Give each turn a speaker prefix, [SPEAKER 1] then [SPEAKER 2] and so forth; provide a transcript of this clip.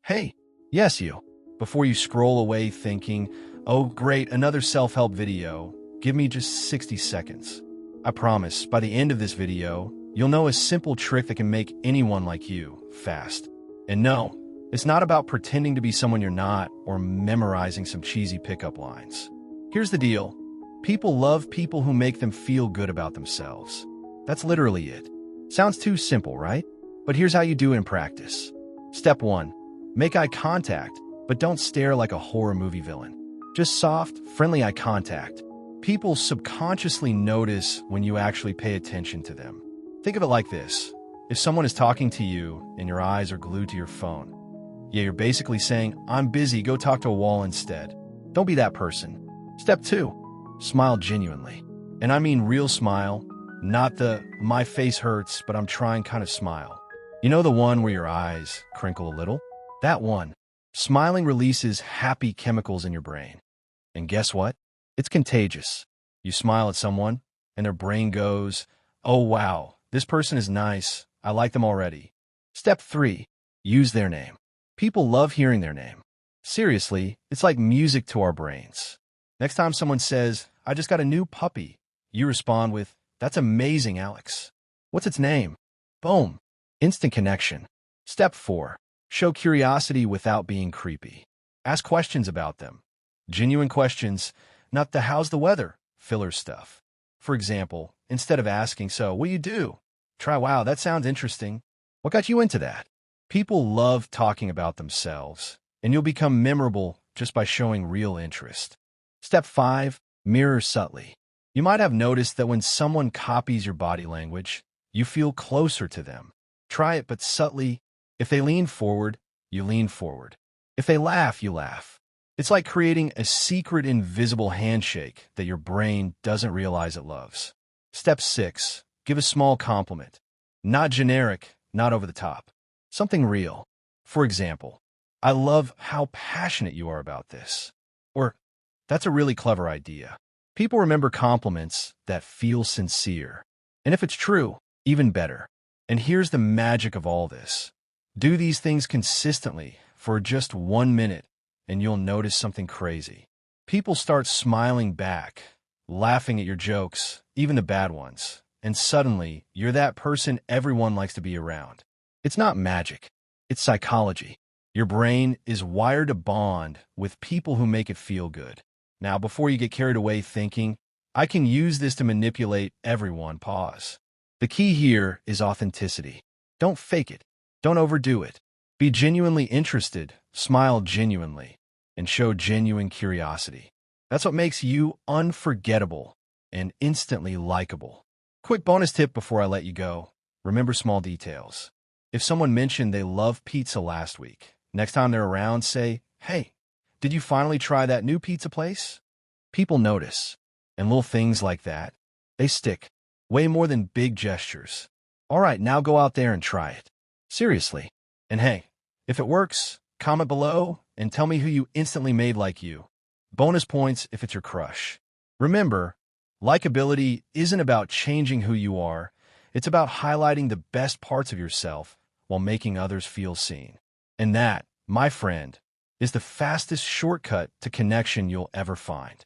[SPEAKER 1] Hey, yes, you. Before you scroll away thinking, oh, great, another self-help video, give me just 60 seconds. I promise, by the end of this video, you'll know a simple trick that can make anyone like you fast. And no, it's not about pretending to be someone you're not or memorizing some cheesy pickup lines. Here's the deal. People love people who make them feel good about themselves. That's literally it. Sounds too simple, right? But here's how you do it in practice. Step 1. Make eye contact, but don't stare like a horror movie villain. Just soft, friendly eye contact. People subconsciously notice when you actually pay attention to them. Think of it like this. If someone is talking to you and your eyes are glued to your phone, you're basically saying, I'm busy, go talk to a wall instead. Don't be that person. Step 2. Smile genuinely. And I mean real smile, not the my face hurts, but I'm trying kind of smile. You know the one where your eyes crinkle a little? That one. Smiling releases happy chemicals in your brain. And guess what? It's contagious. You smile at someone, and their brain goes, oh wow, this person is nice. I like them already. Step 3. Use their name. People love hearing their name. Seriously, it's like music to our brains. Next time someone says, I just got a new puppy, you respond with, that's amazing, Alex. What's its name? Boom. Instant connection. Step 4. Show curiosity without being creepy. Ask questions about them. Genuine questions, not the how's the weather filler stuff. For example, instead of asking, so what do you do? Try, wow, that sounds interesting. What got you into that? People love talking about themselves, and you'll become memorable just by showing real interest. Step 5. Mirror subtly. You might have noticed that when someone copies your body language, you feel closer to them. Try it, but subtly. If they lean forward, you lean forward. If they laugh, you laugh. It's like creating a secret invisible handshake that your brain doesn't realize it loves. Step 6. Give a small compliment. Not generic, not over the top. Something real. For example, I love how passionate you are about this. Or, that's a really clever idea. People remember compliments that feel sincere. And if it's true, even better. And here's the magic of all this. Do these things consistently for just 1 minute, and you'll notice something crazy. People start smiling back, laughing at your jokes, even the bad ones, and suddenly you're that person everyone likes to be around. It's not magic, it's psychology. Your brain is wired to bond with people who make it feel good. Now, before you get carried away thinking, I can use this to manipulate everyone, pause. The key here is authenticity. Don't fake it. Don't overdo it. Be genuinely interested, smile genuinely, and show genuine curiosity. That's what makes you unforgettable and instantly likable. Quick bonus tip before I let you go. Remember small details. If someone mentioned they love pizza last week, next time they're around, say, hey, did you finally try that new pizza place? People notice. And little things like that, they stick. Way more than big gestures. All right, now go out there and try it. Seriously. And hey, if it works, comment below and tell me who you instantly made like you. Bonus points if it's your crush. Remember, likability isn't about changing who you are. It's about highlighting the best parts of yourself while making others feel seen. And that, my friend, is the fastest shortcut to connection you'll ever find.